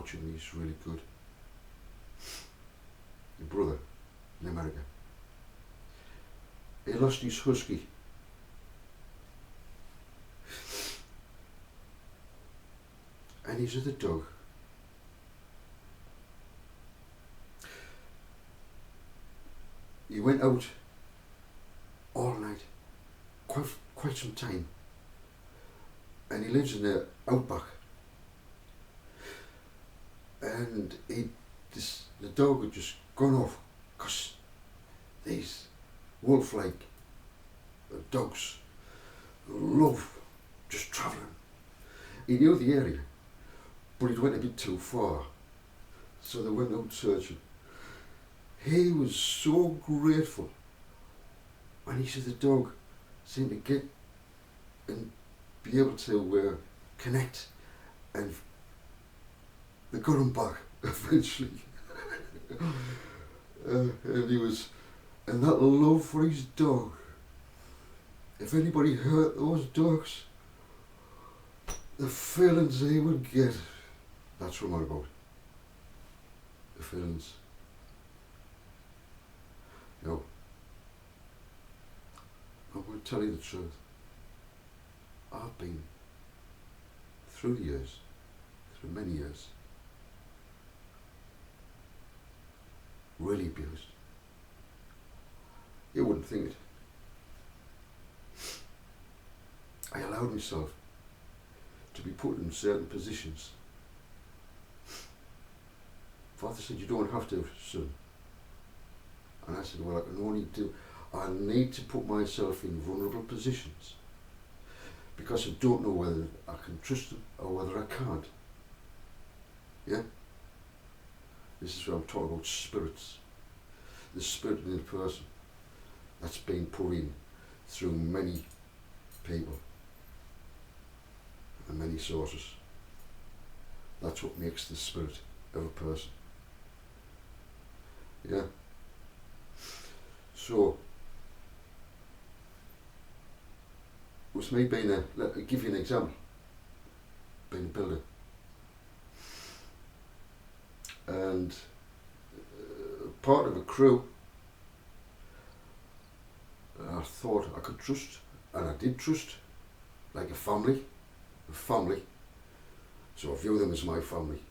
unfortunately is really good. My brother in America. He lost his husky. And his other dog. He went out all night, quite some time, and he lives in the outback. And the dog had just gone off because these wolf-like dogs love just travelling. He knew the area, but he went a bit too far, so they went out searching. He was so grateful when he said the dog seemed to get and be able to connect, and they got him back eventually. And that love for his dog. If anybody hurt those dogs, the feelings they would get, that's what I'm on about. The feelings. No. I'm going to tell you the truth. I've been, through the years, through many years, really abused. You wouldn't think it. I allowed myself to be put in certain positions. Father said, you don't have to, son. And I said, well, I need to put myself in vulnerable positions because I don't know whether I can trust them or whether I can't. Yeah? This is where I'm talking about spirits. The spirit in the person that's been put in through many people and many sources. That's what makes the spirit of a person. Yeah? So, with me being let me give you an example, being a builder, and part of a crew I thought I could trust, and I did trust, like a family, so I view them as my family.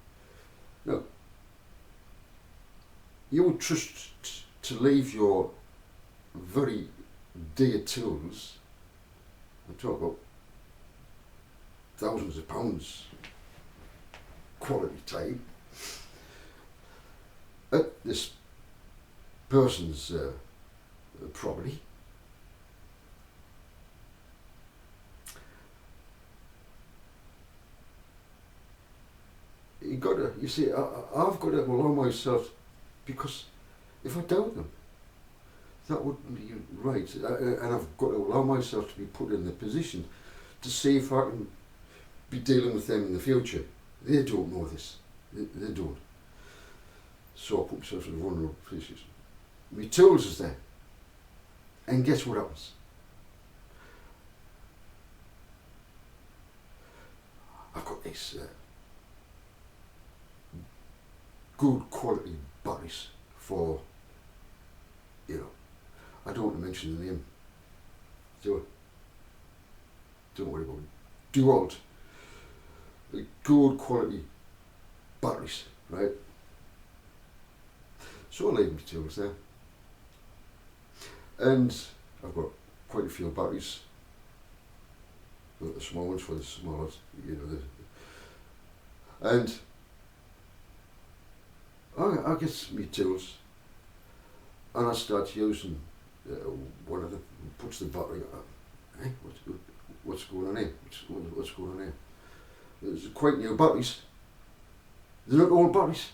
Now, you would trust to leave your very dear tools, I'm talking about thousands of pounds quality time, at this person's property. You see, I've got to allow myself, because if I doubt them, that wouldn't be right. And I've got to allow myself to be put in the position to see if I can be dealing with them in the future. They don't know this. They don't. So I put myself in a vulnerable position. My tools is there. And guess what happens? I've got these good quality batteries for, I don't want to mention the name. Don't worry about it. DeWalt. Good quality batteries, right? So I leave my tools there. And I've got quite a few batteries. I've got the small ones for the smallest, and I get my tools and I start using one of them, puts the battery on. Hey, what's going on here? What's going on here? There's quite new batteries. They're not old batteries.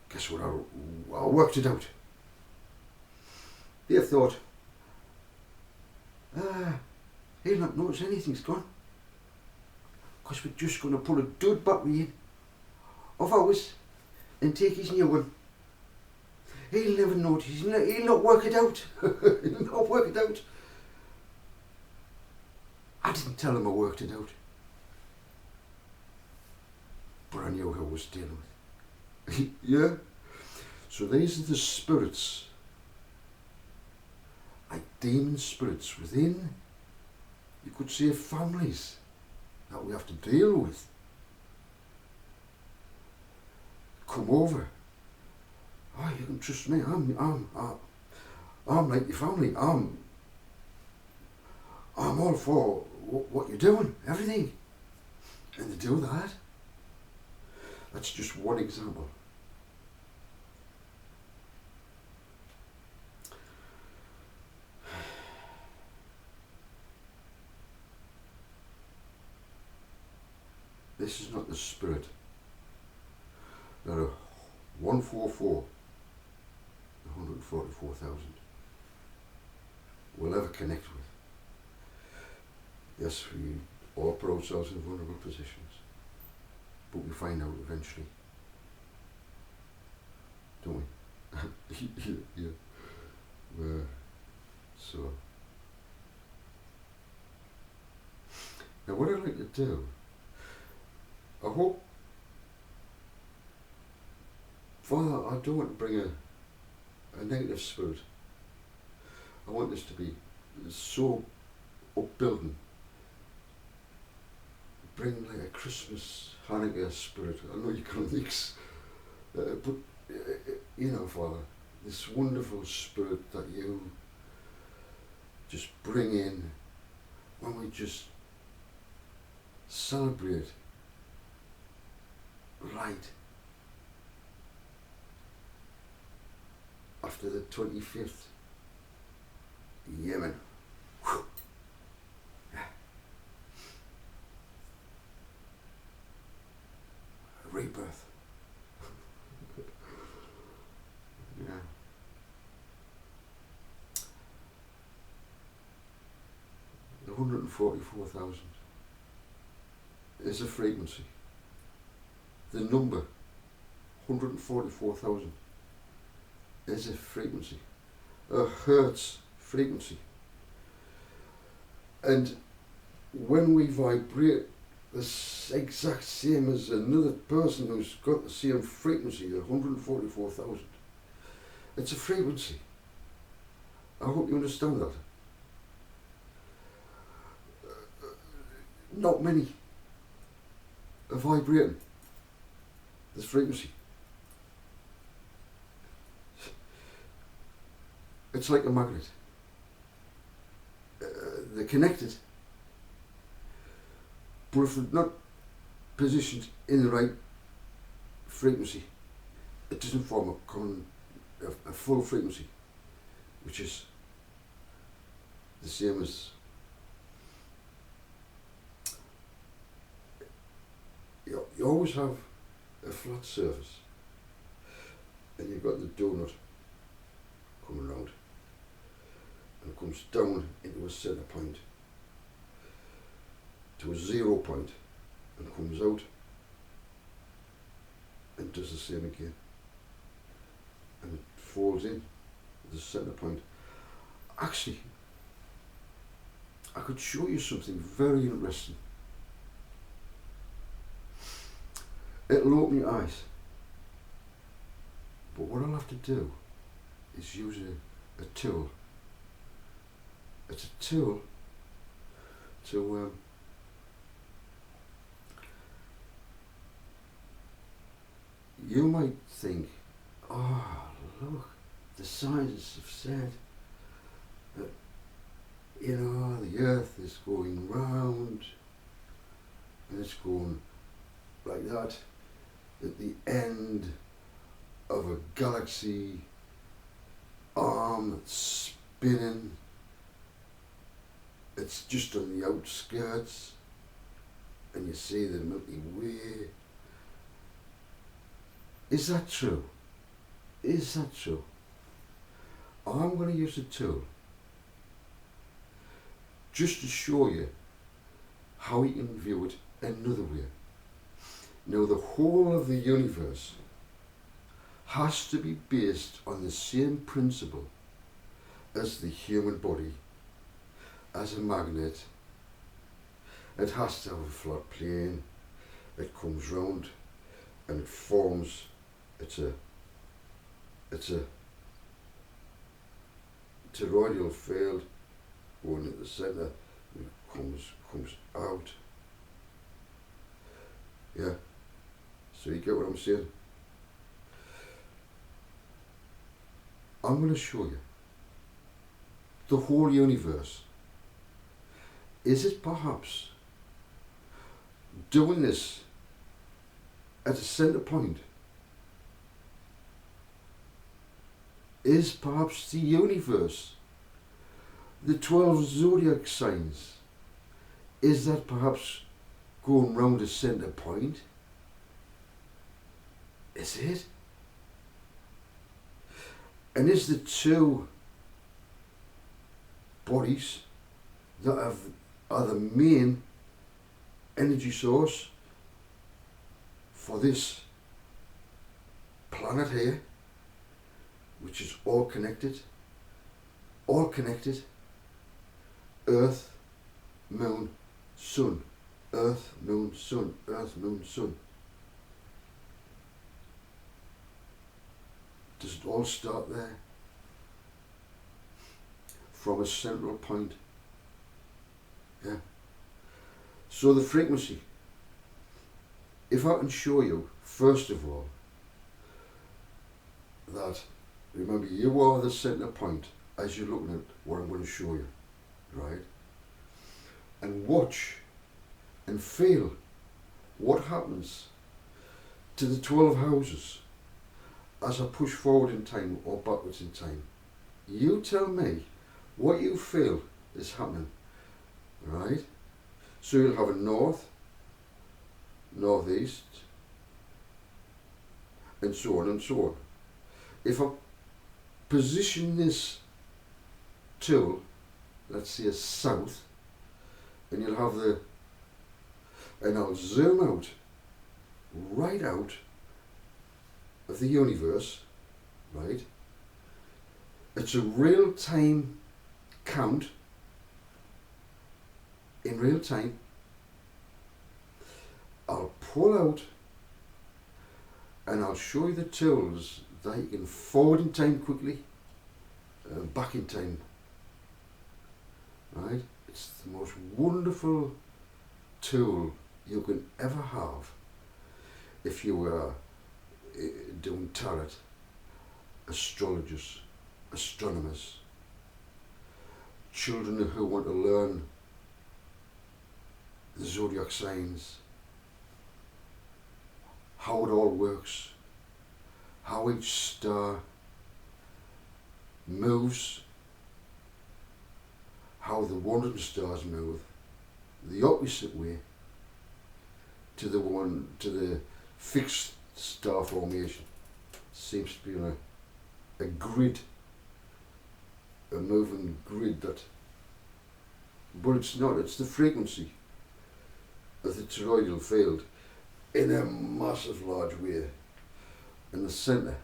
Guess what? I worked it out. They thought, he'll not notice anything's gone, because we're just going to put a dud battery in of ours and take his new one. He'll never notice. He'll not work it out. He'll not work it out. I didn't tell him I worked it out, but I knew who I was dealing with. Yeah? So these are the spirits, like demon spirits within, you could say, families that we have to deal with. Come over. Oh, you can trust me. I'm like your family. I'm all for what you're doing, everything. And they do that. That's just one example. This is not the spirit that a 144, 144,000 will ever connect with. Yes, we all put ourselves in vulnerable positions, but we find out eventually, don't we? Yeah. So, now what I'd like to do, I hope, Father, I don't want to bring a negative spirit. I want this to be so upbuilding. Bring like a Christmas, Hanukkah spirit. I know you can't mix, but you know, Father, this wonderful spirit that you just bring in when we just celebrate light after the 25th. Yemen. Yeah. Rebirth. Yeah. The 144,000 is a frequency. The number 144,000 is a frequency, a hertz frequency. And when we vibrate the exact same as another person who's got the same frequency, the 144,000, it's a frequency. I hope you understand that. Not many are vibrating this frequency. It's like a magnet. They're connected, but if they're not positioned in the right frequency, it doesn't form a full frequency, which is the same as you always have a flat surface, and you've got the donut coming round, and it comes down into a center point, to a 0 point, and comes out and does the same again, and it falls in the center point. Actually, I could show you something very interesting. It'll open your eyes, but what I'll have to do is use a tool. It's a tool to you might think, oh look, the scientists have said that, you know, the earth is going round and it's going like that at the end of a galaxy arm that's spinning. It's just on the outskirts and you see the Milky Way. Is that true? Is that true? I'm going to use a tool just to show you how you can view it another way. Now, the whole of the universe has to be based on the same principle as the human body, as a magnet, It has to have a flat plane. It comes round and it forms. It's a toroidal field going at the centre. It comes out. Yeah. So you get what I'm saying? I'm going to show you the whole universe. Is it perhaps doing this at a centre point? Is perhaps the universe, the 12 zodiac signs, is that perhaps going round a centre point? Is it? And is the two bodies that are the main energy source for this planet here, which is all connected, Earth, Moon, Sun, Earth, Moon, Sun, Earth, Moon, Sun. Does it all start there? From a central point. Yeah. So the frequency, if I can show you, first of all, that, remember, you are the centre point as you're looking at what I'm going to show you, right? And watch and feel what happens to the 12 houses as I push forward in time or backwards in time. You tell me what you feel is happening, right? So you'll have a north, northeast, and so on and so on. If I position this tool, let's say south, and you'll have and I'll zoom out, right out of the universe, right? It's a real-time count, in real time. I'll pull out and I'll show you the tools that you can forward in time quickly and back in time, right? It's the most wonderful tool you can ever have if you were doing tarot, astrologers, astronomers, children who want to learn the zodiac signs, how it all works, how each star moves, how the wandering stars move, the opposite way to the fixed star formation. Seems to be on a grid, a moving grid but it's not, it's the frequency of the toroidal field in a massive large way. And the centre,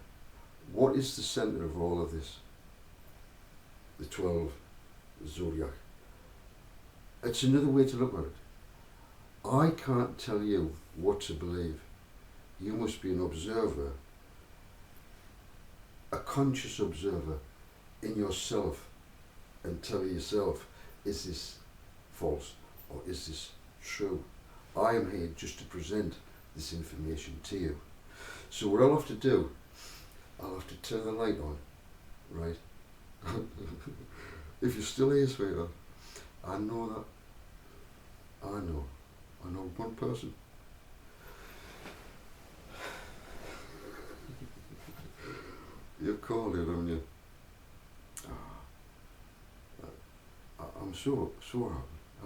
what is the centre of all of this? The 12 zodiac. It's another way to look at it. I can't tell you what to believe. You must be an observer, a conscious observer in yourself, and tell yourself, is this false or is this true? I am here just to present this information to you. So what I'll have to do, I'll have to turn the light on, right? If you're still here, sweetheart, I know one person. You've called it, haven't you? I'm so happy.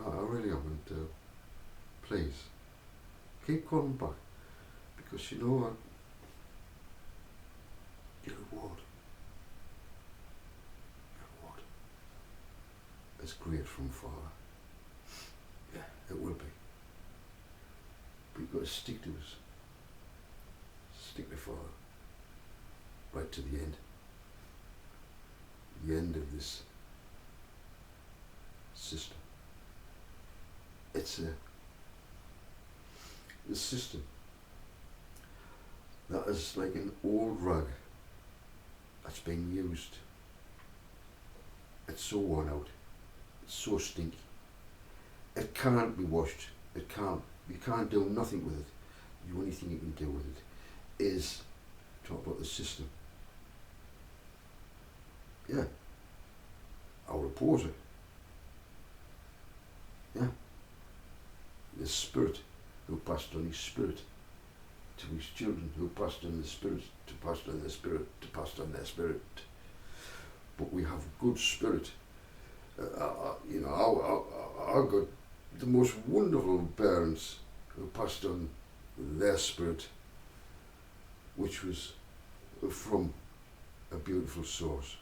I really am. And please, keep calling back, because you know what? Your reward is great from Father. Yeah, it will be. But you've got to stick to us. Stick to Father. Right to the end. The end of this system. It's a the system that is like an old rag that's been used. It's so worn out. It's so stinky. It can't be washed. It can't. You can't do nothing with it. The only thing you can do with it is talk about the system. Yeah. I would oppose it. Yeah. The Spirit who passed on his Spirit to his children, who passed on the Spirit to pass on their Spirit to pass on their Spirit. But we have good Spirit. You know, I got the most wonderful parents who passed on their Spirit, which was from a beautiful source.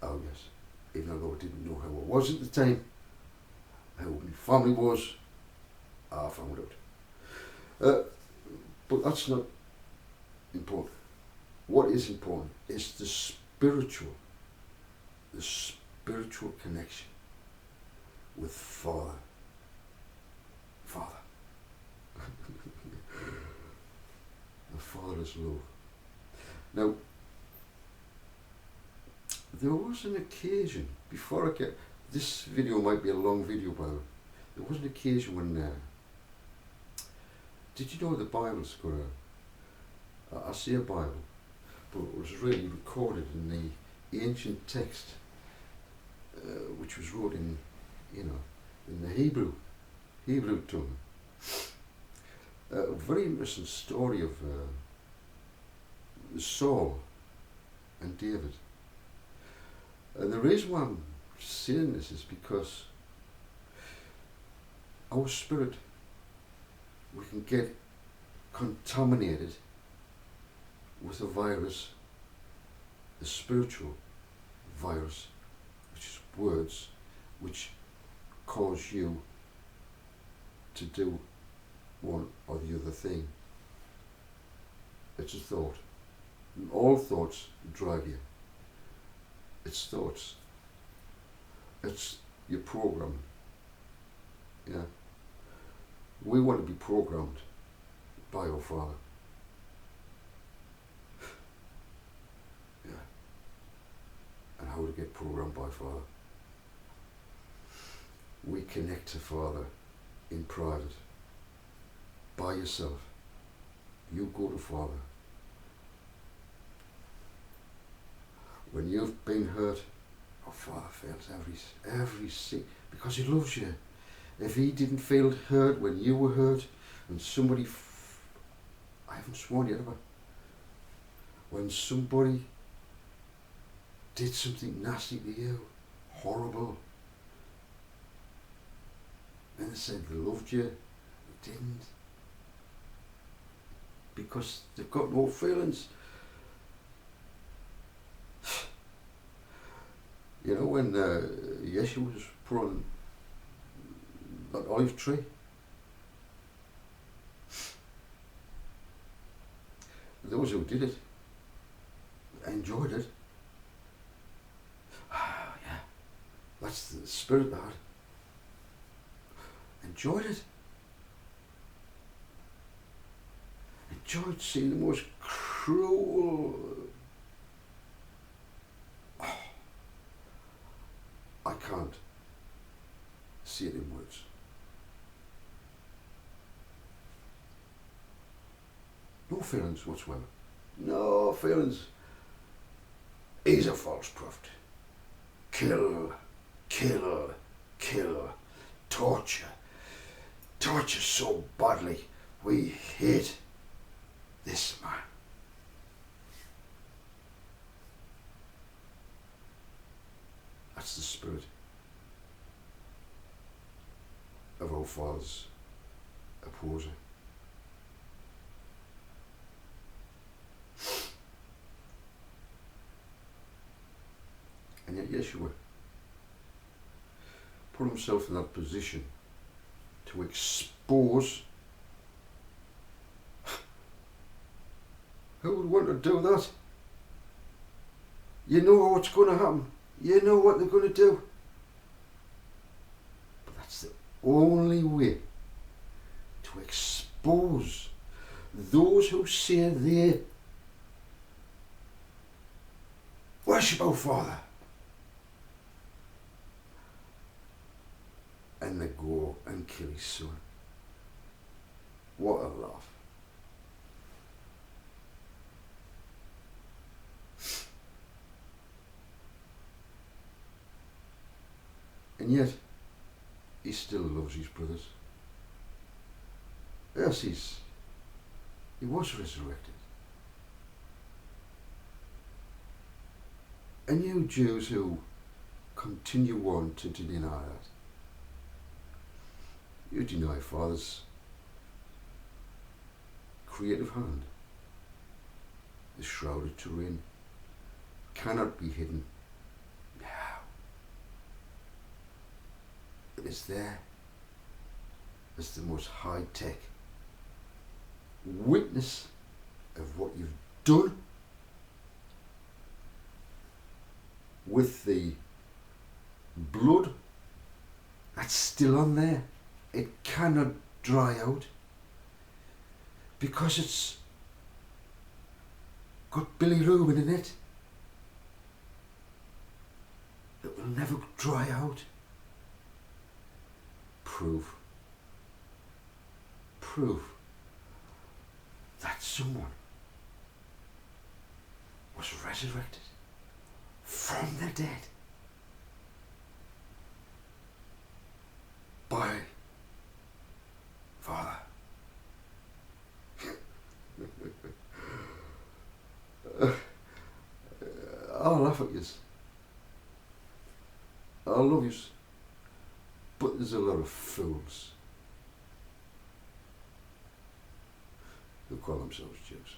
Oh yes, even though I didn't know how it was at the time, how my family was, I found out. But that's not important. What is important is the spiritual connection with Father. The Father's love. Now, there was an occasion, before I get, this video might be a long video by the way, there was an occasion when, did you know the Bible's got I say a Bible, but it was really recorded in the ancient text, which was wrote in, you know, in the Hebrew tongue. A very interesting story of Saul and David. And the reason why I'm saying this is because our spirit, we can get contaminated with a virus, the spiritual virus, which is words which cause you to do one or the other thing. It's a thought. And all thoughts drag you. It's thoughts. It's your program. Yeah. We want to be programmed by our Father. Yeah. And how to get programmed by Father? We connect to Father in private. By yourself. You go to Father. When you've been hurt, our Father feels every sin, because He loves you. If He didn't feel hurt when you were hurt, when somebody, I haven't sworn yet, have I? When somebody did something nasty to you, horrible, and they said they loved you, they didn't. Because they've got no feelings. You know, when Yeshua was put on that olive tree, those who did it enjoyed it. Yeah, that's the spirit that enjoyed it. Enjoyed seeing the most cruel. I can't see it in words. No feelings whatsoever. No feelings. He's a false prophet. Kill, kill, kill. Torture. Torture so badly. We hate this man. That's the spirit of our Father's opposer. And yet Yeshua put himself in that position to expose. Who would want to do that? You know what's going to happen. You know what they're going to do. But that's the only way to expose expose those who say they worship our Father, and they go and kill his son. What a laugh. And yet, he still loves his brothers. Yes, he was resurrected. And you Jews who continue on to deny that, you deny Father's creative hand. The shrouded terrain cannot be hidden now. It is there as the most high-tech witness of what you've done with the blood that's still on there. It cannot dry out because it's got bilirubin in it. It will never dry out. Proof that someone was resurrected from the dead by Father. I'll laugh at yous. I love yous. But there's a lot of fools who call themselves Jews.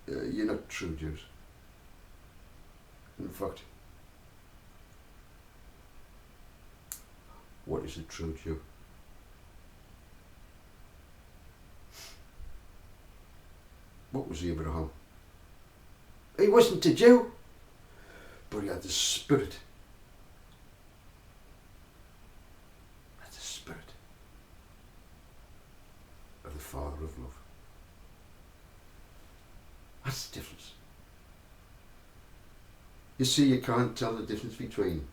You're not true Jews. In fact, what is a true Jew? What was Abraham? He wasn't a Jew, but he had the spirit. Had the spirit of the Father of love. That's the difference. You see, you can't tell the difference between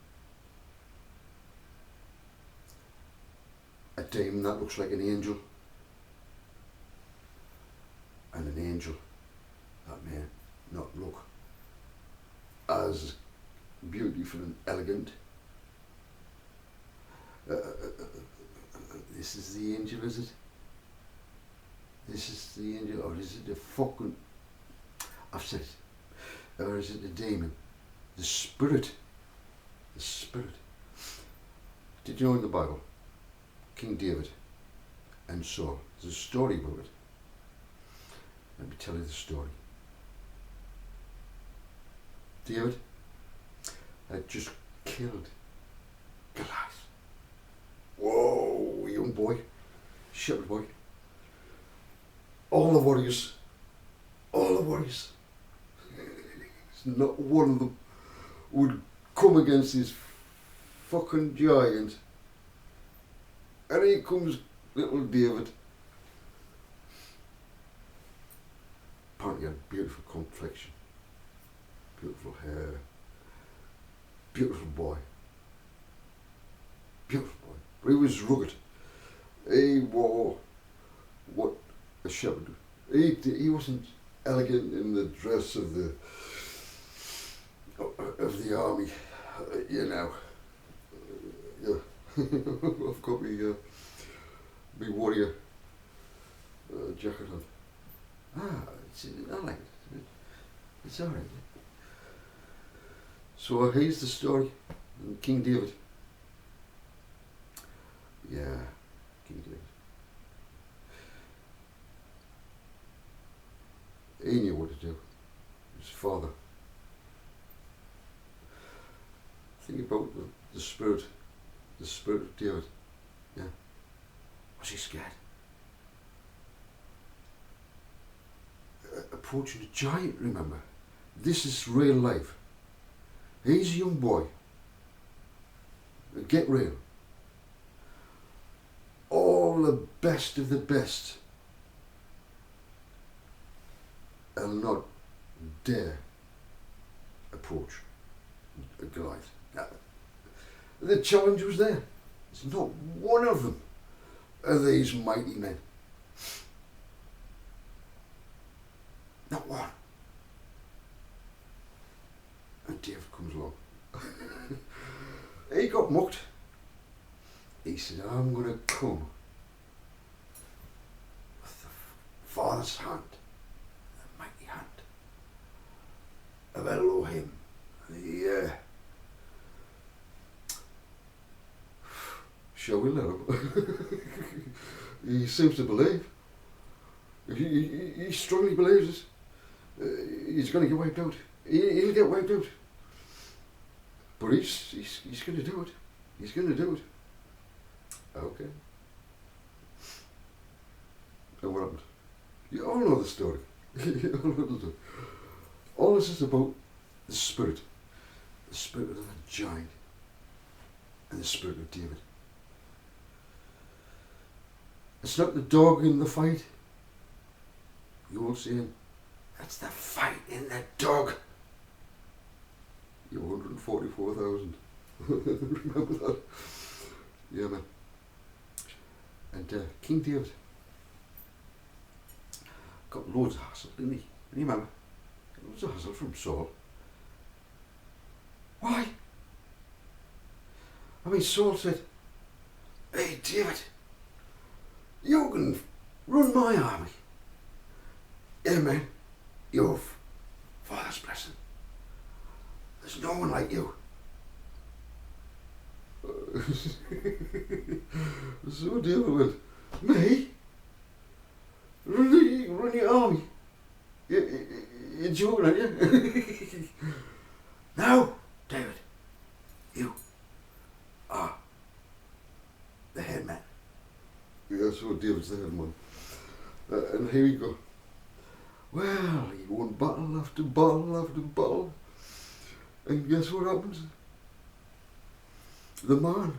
a demon that looks like an angel and an angel that may not look as beautiful and elegant. This is the angel, is it? This is the angel, or is it a fucking... I've said it. Or is it the demon? The spirit. The spirit. Did you know in the Bible, King David and Saul, there's a story about it. Let me tell you the story. David had just killed Goliath. Whoa, young boy, shepherd boy. All the warriors. Not one of them would come against this fucking giant. And here comes little David. Apparently had beautiful complexion, beautiful hair, beautiful boy. But he was rugged. He wore what a shepherd. He wasn't elegant in the dress of the army, you know. Yeah, I've got me warrior jacket on. I like it. It's alright. So here's the story. King David. Yeah, King David. He knew what to do. His father. Think about the spirit of David. Yeah. Was he scared? Approaching a giant, remember. This is real life. He's a young boy. Get real. Oh, all the best of the best will not dare approach Goliath. Now, the challenge was there. There's not one of them are these mighty men. Not one. And David comes along. He got mucked. He said, I'm going to come with the Father's hand, the mighty hand of Elohim. Yeah. Shall we let him? He seems to believe. He strongly believes it. He's going to get wiped out. He'll get wiped out. But he's going to do it. He's going to do it. Okay. And what happened? You all know the story. You all know the story. All this is about the spirit of the giant, and the spirit of David. It's not the dog in the fight. You all saying, it's the fight in the dog. You're 144,000. Remember that? Yeah, man. And King David got loads of hassle, didn't he? And you remember? Loads of hassle from Saul. Why? I mean, Saul said, hey, David, you can run my army. Yeah, man, you've Father's blessing. There's no one like you. So David went, me? Run your army? You're joking, aren't you? No, David, you are the head man. Yeah, so David's the head man. And here we go. Well, he won battle after battle after battle. And guess what happens? The man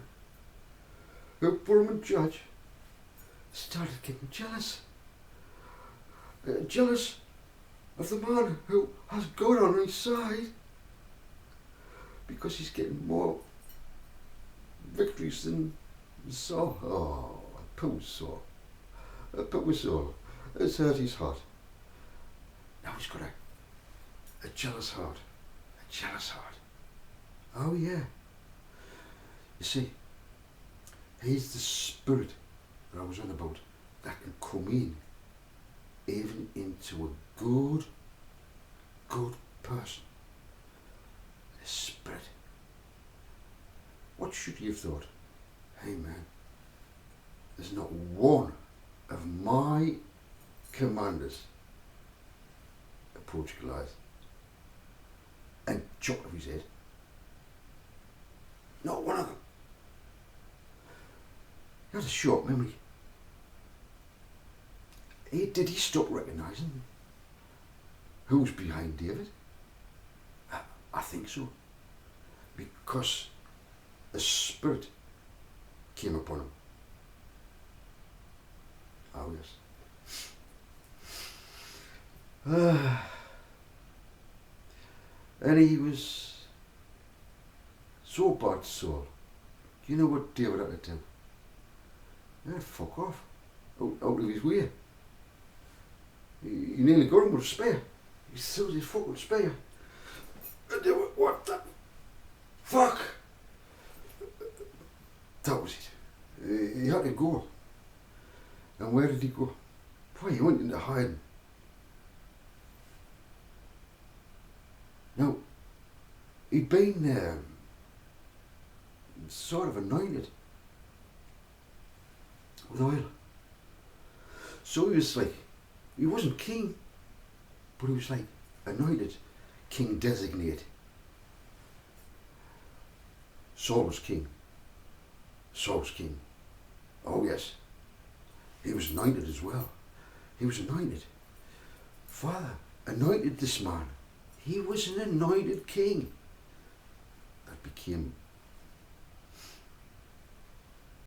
who put him in charge started getting jealous. Jealous of the man who has God on his side, because he's getting more victories than Saul. Oh, poor Saul. Poor Saul. It's hurt his heart. Now he's got a jealous heart. A jealous heart. Oh yeah. You see, he's the spirit that I was on about that can come in even into a good person. The spirit. What should you have thought? Hey man, there's not one of my commanders approached Goliath and chopped off his head. Not one of them. He had a short memory. Did he stop recognising who's behind David? I think so. Because the spirit came upon him. Oh yes. And he was so bad soul. Do you know what David had to do? Fuck off. Out of his way. He nearly got him with a spear. He threw his fucking spear. And they went, what the fuck? That was it. He had to go. And where did he go? Why, he went into hiding. Now, he'd been sort of anointed with oil. So he was like, he wasn't king, but he was like anointed, king designate. Saul was king. Saul was king. Oh yes. He was anointed as well. He was anointed. Father anointed this man. He was an anointed king that became